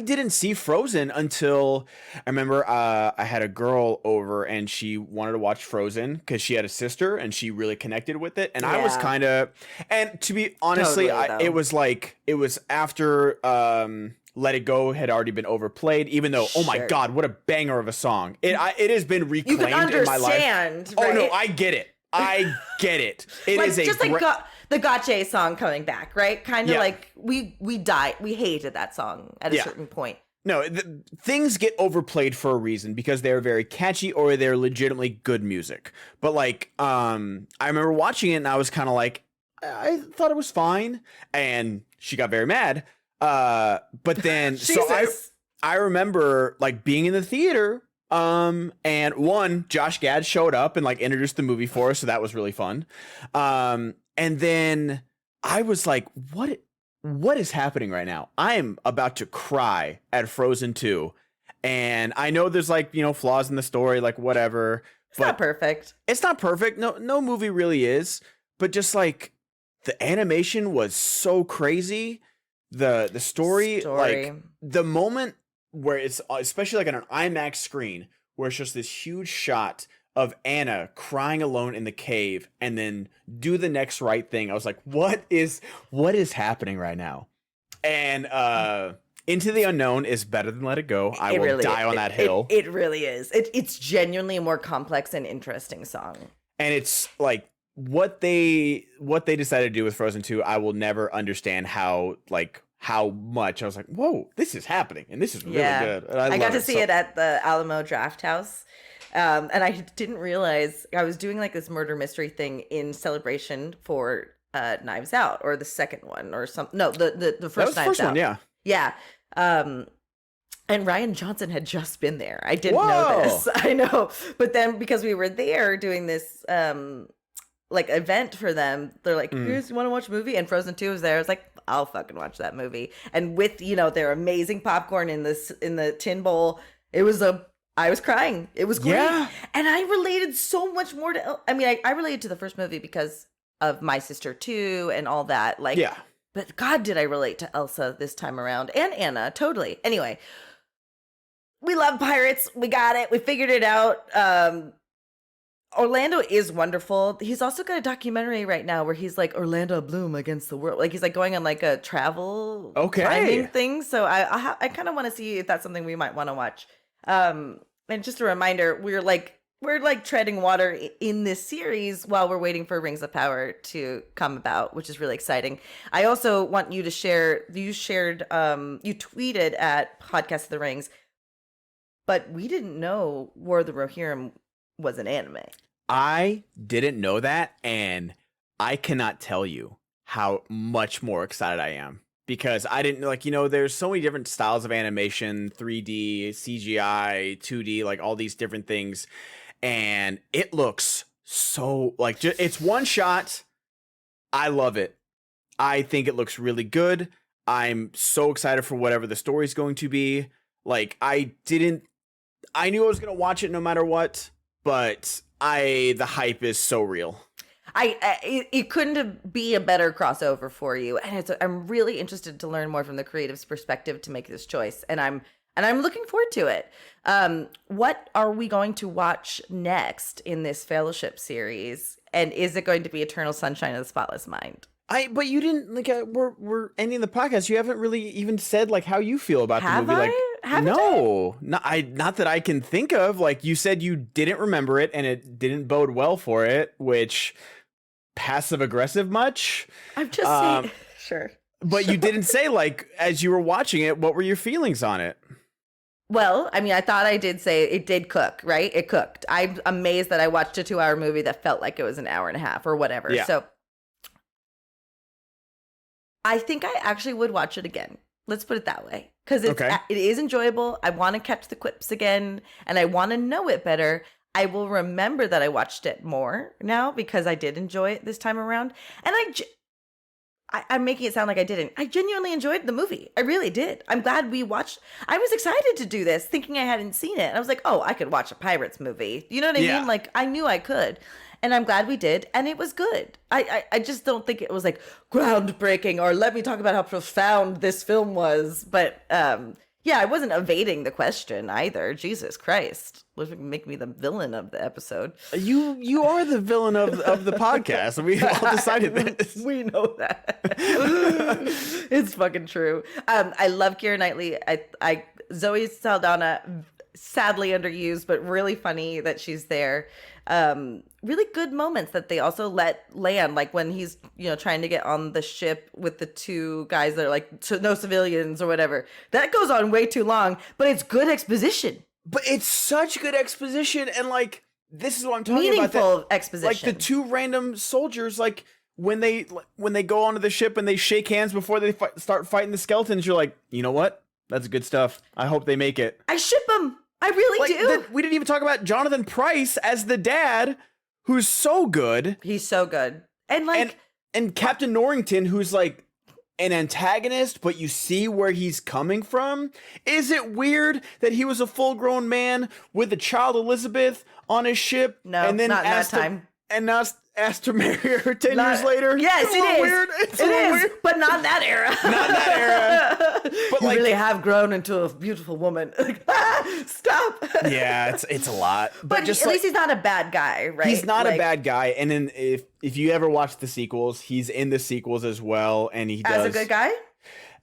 didn't see Frozen until I remember I had a girl over, and she wanted to watch Frozen because she had a sister and she really connected with it. And I was kind of, and to be honestly, it was after Let It Go had already been overplayed, even though, oh my God, what a banger of a song. It has been reclaimed in my life. Right? Oh no, I get it. It is just the Gotcha song coming back, right? Kind of like we hated that song at a certain point. No, things get overplayed for a reason, because they're very catchy or they're legitimately good music. But like, I remember watching it and I was kind of like, I thought it was fine, and she got very mad. But then I remember like being in the theater, and Josh Gad showed up and like introduced the movie for us, so that was really fun. And then I was like, what is happening right now? I am about to cry at Frozen 2. And I know there's like, flaws in the story, like whatever. It's not perfect. It's not perfect. No movie really is. But just like the animation was so crazy. The story, like the moment where it's especially like on an IMAX screen where it's just this huge shot of Anna crying alone in the cave and then do the next right thing. I was like, what is happening right now? And Into the Unknown is better than Let It Go. I will die on that hill. It really is. It's genuinely a more complex and interesting song. And it's like what they decided to do with Frozen 2, I will never understand how much. I was like, whoa, this is happening and this is really good. And I got to see it at the Alamo Draft House. And I didn't realize I was doing like this murder mystery thing in celebration for Knives Out, or the second one, or something. No, the first Knives Out. One, yeah. And Ryan Johnson had just been there. I didn't know this. I know. But then because we were there doing this like event for them, they're like, here's, you want to watch a movie? And Frozen 2 was there. I was like, I'll fucking watch that movie. And with, their amazing popcorn in the tin bowl, I was crying. It was great. Yeah. And I related so much more to, I related to the first movie because of my sister too and all that. Like, yeah. But God, did I relate to Elsa this time around, and Anna, totally. Anyway, we love pirates. We got it. We figured it out. Orlando is wonderful. He's also got a documentary right now where he's like Orlando Bloom against the world. Like he's like going on like a travel climbing thing. So I kind of want to see if that's something we might want to watch. And just a reminder, we're like treading water in this series while we're waiting for Rings of Power to come about, which is really exciting. I also want you to share, you tweeted at Podcast of the Rings, but we didn't know War of the Rohirrim was an anime. I didn't know that, and I cannot tell you how much more excited I am. Because I didn't there's so many different styles of animation, 3D, CGI, 2D, like all these different things. And it looks so it's one shot. I love it. I think it looks really good. I'm so excited for whatever the story's going to be. Like I knew I was going to watch it no matter what, but the hype is so real. It couldn't be a better crossover for you, and I'm really interested to learn more from the creative's perspective to make this choice, and I'm looking forward to it. What are we going to watch next in this Fellowship series, and is it going to be Eternal Sunshine of the Spotless Mind? But you didn't we're ending the podcast. You haven't really even said how you feel about the movie. Not that I can think of. Like you said, you didn't remember it, and it didn't bode well for it, which. Passive aggressive much? I'm just saying, sure. But you didn't say as you were watching it, what were your feelings on it? Well, I thought I did say it did cook, right? It cooked. I'm amazed that I watched a 2-hour movie that felt like it was an hour and a half or whatever. Yeah. So I think I actually would watch it again. Let's put it that way. Because it is enjoyable. I want to catch the quips again, and I want to know it better. I will remember that I watched it more now because I did enjoy it this time around. And I'm making it sound like I didn't. I genuinely enjoyed the movie. I really did. I'm glad we watched. I was excited to do this thinking I hadn't seen it. And I was like, oh, I could watch a Pirates movie. You know what I mean? Like I knew I could. And I'm glad we did. And it was good. I just don't think it was groundbreaking or let me talk about how profound this film was. But yeah, I wasn't evading the question either. Jesus Christ. Make me the villain of the episode. You are the villain of the podcast. We all decided this. We know that. It's fucking true. I love Keira Knightley. Zoe Saldana, sadly underused, but really funny that she's there. Really good moments that they also let land, like when he's trying to get on the ship with the two guys that are no civilians or whatever. That goes on way too long, but it's good exposition. But it's such good exposition, and this is what I'm talking about. Meaningful exposition. The two random soldiers, when they go onto the ship and they shake hands before they start fighting the skeletons, you're like, you know what? That's good stuff. I hope they make it. I ship them. I really do. We didn't even talk about Jonathan Pryce as the dad, who's so good. He's so good. And Captain Norrington, who's an antagonist, but you see where he's coming from. Is it weird that he was a full-grown man with a child Elizabeth on his ship? No, and then not that time. And now asked to marry her 10 years later? Yes, It's a it little is. weird. It's a It little is, weird. but not that era. Not that era. But You like, really have grown into a beautiful woman. Stop. yeah, it's a lot. But just at least he's not a bad guy, right? he's not a bad guy. And then if you ever watch the sequels, he's in the sequels as well, and he does as a good guy.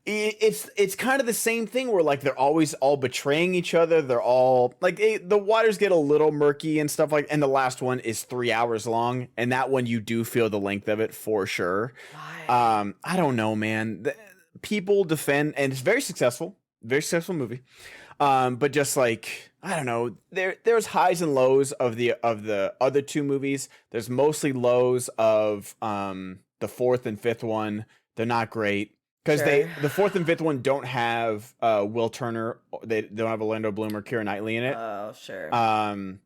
It's kind of the same thing where like they're always all betraying each other. They're all like the waters get a little murky and stuff like. And the last one is 3 hours long, and that one you do feel the length of it for sure. Why? I don't know, man. People defend, and it's very successful movie. But just like I don't know, there's highs and lows of the other two movies. There's mostly lows of the fourth and fifth one. They're not great. Because Sure. the fourth and fifth one don't have Will Turner, they don't have Orlando Bloom or Keira Knightley in it. Oh, sure.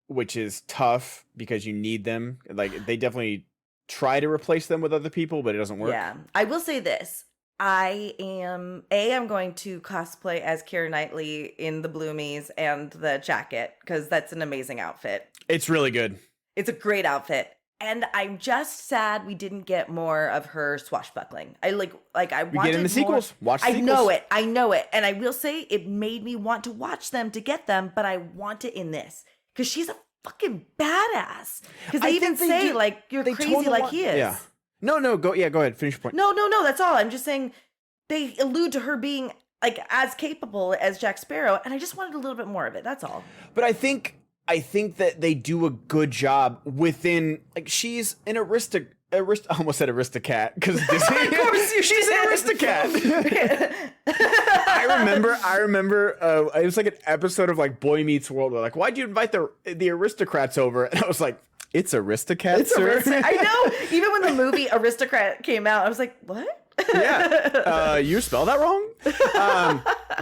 Which is tough because you need them. Like they definitely try to replace them with other people, but it doesn't work. Yeah, I will say this. I'm going to cosplay as Keira Knightley in the bloomies and the jacket because that's an amazing outfit. It's really good. It's a great outfit. And I'm just sad we didn't get more of her swashbuckling. I wanted get in the sequels. More. Watch the I sequels. know it. And I will say it made me want to watch them to get them, but I want it in this. Because she's a fucking badass. Because they even say, like, you're crazy like he is. Yeah. No, go ahead. Finish your point. No, that's all. I'm just saying they allude to her being, like, as capable as Jack Sparrow, and I just wanted a little bit more of it. That's all. But I think that they do a good job within, like, she's an I almost said Aristocat because Disney. Of course, she's an Aristocat. I remember. It was like an episode of like Boy Meets World. Where like, why'd you invite the aristocrats over? And I was like, it's Aristocats, sir. I know. Even when the movie Aristocrat came out, I was like, what? Yeah. You spelled that wrong.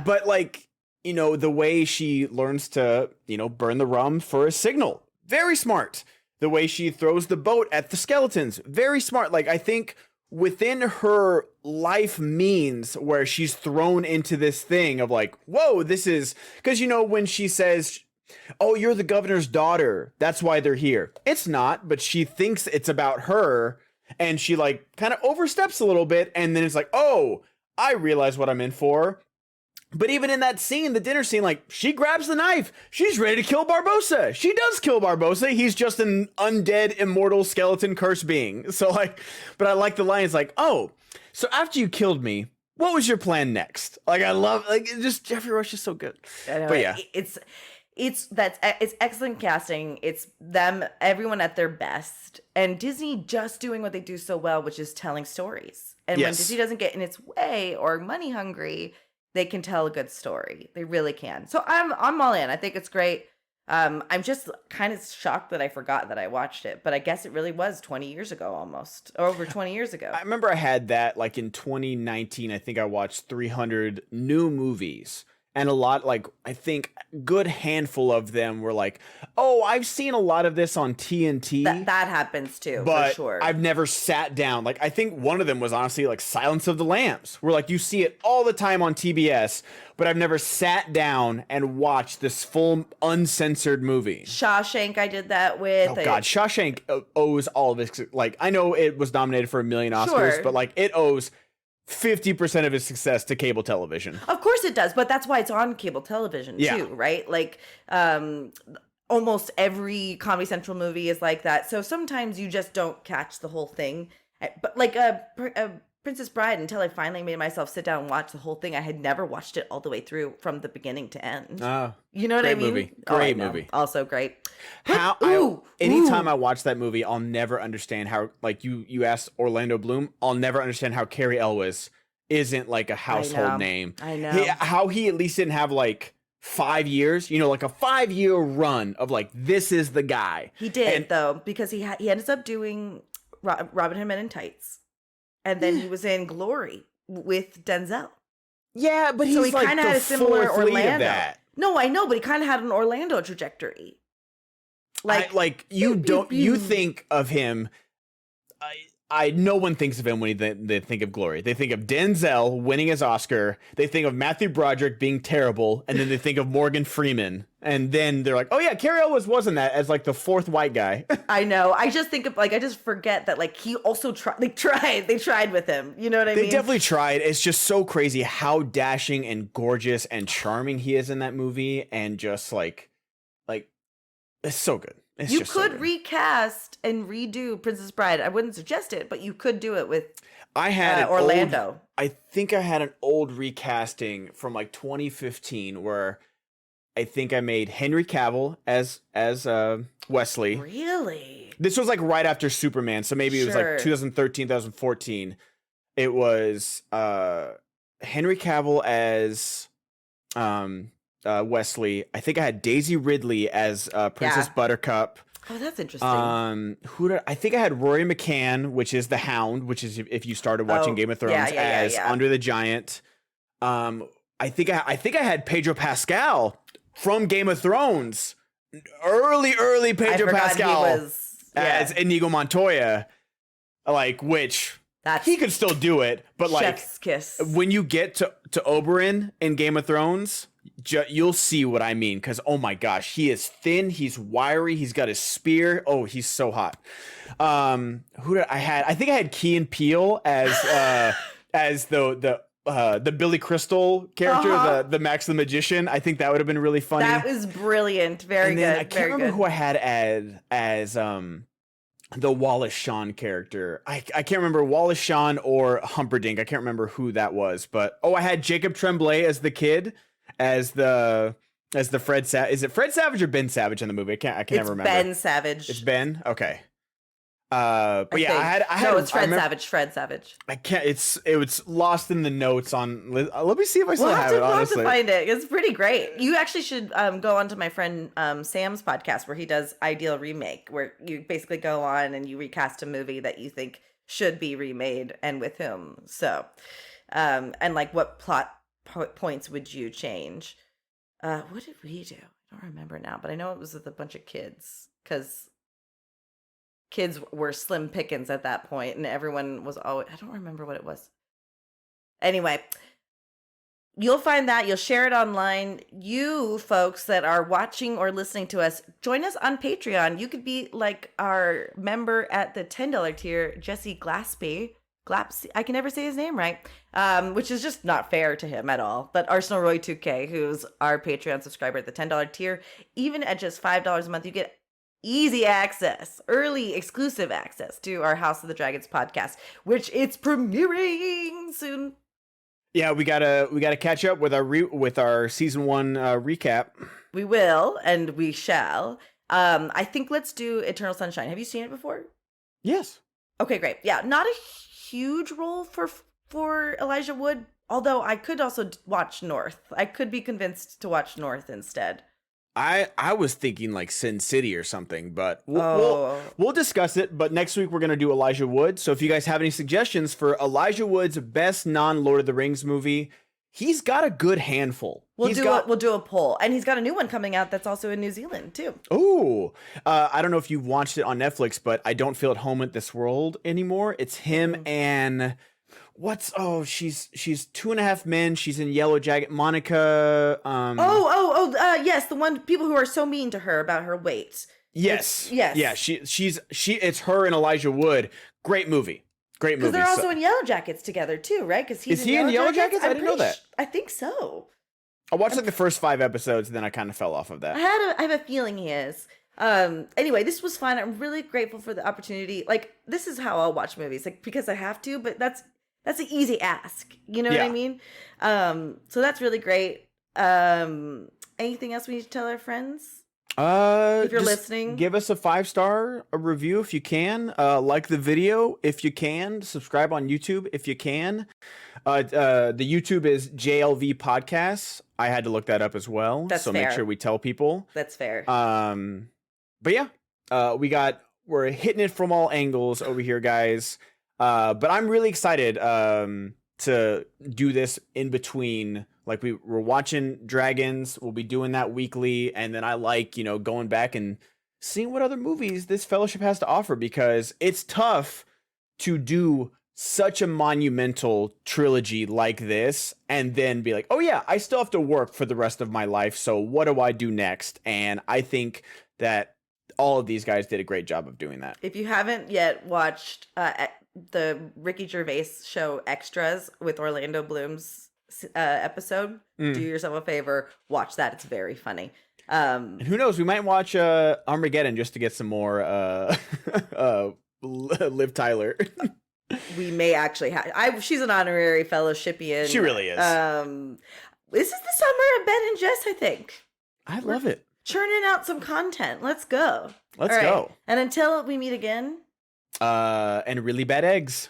But like, you know, the way she learns to, you know, burn the rum for a signal. Very smart. The way she throws the boat at the skeletons. Very smart. Like, I think within her life means where she's thrown into this thing of like, whoa, this is... Because, you know, when she says, oh, you're the governor's daughter, that's why they're here. It's not, but she thinks it's about her, and she, like, kind of oversteps a little bit, and then it's like, oh, I realize what I'm in for. But even in that scene, the dinner scene, like, she grabs the knife. She's ready to kill Barbossa. She does kill Barbossa. He's just an undead, immortal skeleton curse being. So, like, but I like the line. It's like, oh, so after you killed me, what was your plan next? Like, I love, like, just Jeffrey Rush is so good. I know, but yeah. It's excellent casting. It's them, everyone at their best. And Disney just doing what they do so well, which is telling stories. And when Disney doesn't get in its way or money hungry, they can tell a good story. They really can. So I'm all in. I think it's great. I'm just kind of shocked that I forgot that I watched it, but I guess it really was 20 years ago almost, or over 20 years ago. I remember I had that like in 2019. I think I watched 300 new movies. And a lot, like, I think a good handful of them were like, oh, I've seen a lot of this on TNT. That happens too, but for sure. I've never sat down. Like, I think one of them was honestly like Silence of the Lambs, where like you see it all the time on TBS, but I've never sat down and watched this full uncensored movie. Shawshank, I did that with. Oh, God. Shawshank owes all of its, like, I know it was nominated for 1 million Oscars, Sure. but like it owes 50% of its success to cable television. Of course it does, but that's why it's on cable television too, right? Like almost every Comedy Central movie is like that. So sometimes you just don't catch the whole thing. But like Princess Bride, until I finally made myself sit down and watch the whole thing, I had never watched it all the way through from the beginning to end. You know what I mean? Movie. Great movie. Also great. Anytime I watch that movie, I'll never understand how, like you asked Orlando Bloom, I'll never understand how Carrie Elwes isn't like a household name. I know. How he at least didn't have like 5 years, you know, like a 5-year run of like, this is the guy. He did, though, because he ended up doing Robin Hood Men in Tights. And then he was in Glory with Denzel. Yeah, but he's so he like kind of the had a similar fourth lead Orlando. of that. No, I know, but he kind of had an Orlando trajectory. You think of him. No one thinks of him when they think of Glory. They think of Denzel winning his Oscar. They think of Matthew Broderick being terrible, and then they think of Morgan Freeman And then they're like, oh yeah, Cary Elwes wasn't that as like the fourth white guy. I know. I just think of like, I just forget that like he also tried. They tried with him. You know what I mean? They definitely tried. It's just so crazy how dashing and gorgeous and charming he is in that movie, and just like it's so good. It's you just could so good. recast and redo Princess Bride. I wouldn't suggest it, but you could do it with I had Orlando. I think I had an old recasting from like 2015 where I think I made Henry Cavill as Wesley. Really? This was like right after Superman, so maybe it was Sure. like 2013, 2014. It was Henry Cavill as Wesley. I think I had Daisy Ridley as Princess Buttercup. Oh, that's interesting. I think I had Rory McCann, which is the Hound, which is if you started watching Game of Thrones, as Andre the Giant. I think I had Pedro Pascal from Game of Thrones. Early Pedro Pascal as Inigo Montoya. Like, which he could still do it, but Chef's kiss. When you get to Oberyn in Game of Thrones, you'll see what I mean, because oh my gosh, he is thin, he's wiry, he's got his spear. Oh, he's so hot. Who did I had? I think I had Key and Peele as the Billy Crystal character, the Max the Magician. I think that would have been really funny. That was brilliant. Very good. I can't remember who I had as the Wallace Shawn character. I can't remember Wallace Shawn or Humperdinck. I can't remember who that was, but I had Jacob Tremblay as the kid, as the Fred Savage. Is it Fred Savage or Ben Savage in the movie? I can't never remember. Ben Savage. It's Ben. Okay. But I had. No, it's Fred Savage. Fred Savage. I can't. It was lost in the notes on. Let me see if I still have it. Honestly, we'll have to find it. It's pretty great. You actually should go on to my friend Sam's podcast where he does Ideal Remake, where you basically go on and you recast a movie that you think should be remade and with whom. So, and like what plot points would you change? What did we do? I don't remember now, but I know it was with a bunch of kids because kids were slim pickings at that point, and everyone was always, I don't remember what it was. Anyway, you'll find that. You'll share it online. You folks that are watching or listening to us, join us on Patreon. You could be like our member at the $10 tier, Jesse Glaspie. I can never say his name right, which is just not fair to him at all. But Arsenal Roy 2K, who's our Patreon subscriber at the $10 tier, even at just $5 a month, you get easy access, early exclusive access to our House of the Dragons podcast, which it's premiering soon. Yeah, we gotta catch up with our season 1 recap. We will, and we shall. I think let's do Eternal Sunshine. Have you seen it before? Yes. Okay, great. Yeah, not a huge role for Elijah Wood, although I could also watch North. I could be convinced to watch North instead. I was thinking like Sin City or something, but we'll discuss it. But next week we're gonna do Elijah Wood. So if you guys have any suggestions for Elijah Wood's best non-Lord of the Rings movie, he's got a good handful. We'll do a poll, and he's got a new one coming out that's also in New Zealand too. Oh, I don't know if you've watched it on Netflix, but I Don't Feel at Home at This World Anymore. It's him and she's 2.5 Men. She's in Yellow Jacket. Monica. Yes, the one people who are so mean to her about her weight. Yes. Yes. Yeah. It's her and Elijah Wood. Great movie. Because they're also in Yellow Jackets together too, right? Because is he in Yellow Jackets? I didn't know that. I think so. I watched like the first 5 episodes, and then I kind of fell off of that. I have a feeling he is. Anyway, this was fun. I'm really grateful for the opportunity. Like, this is how I'll watch movies, like because I have to. But that's an easy ask. You know what I mean? So that's really great. Anything else we need to tell our friends? If you're listening, give us a 5-star review if you can. Like the video if you can. Subscribe on YouTube if you can. The YouTube is JLV Podcasts. I had to look that up as well. That's so fair. Make sure we tell people. That's fair. But yeah, we're hitting it from all angles over here, guys. But I'm really excited to do this in between. Like we're watching Dragons, we'll be doing that weekly, and then I like, going back and seeing what other movies this fellowship has to offer, because it's tough to do such a monumental trilogy like this and then be like, oh yeah, I still have to work for the rest of my life, so what do I do next? And I think that all of these guys did a great job of doing that. If you haven't yet watched the Ricky Gervais show Extras with Orlando Bloom's episode, do yourself a favor, watch that. It's very funny. And who knows, we might watch Armageddon just to get some more Liv Tyler. We may actually have. She's an honorary fellowshipian. She really is. This is the summer of Ben and Jess, I think. I love it. Churning out some content. Let's go. Let's go. And until we meet again. And really bad eggs.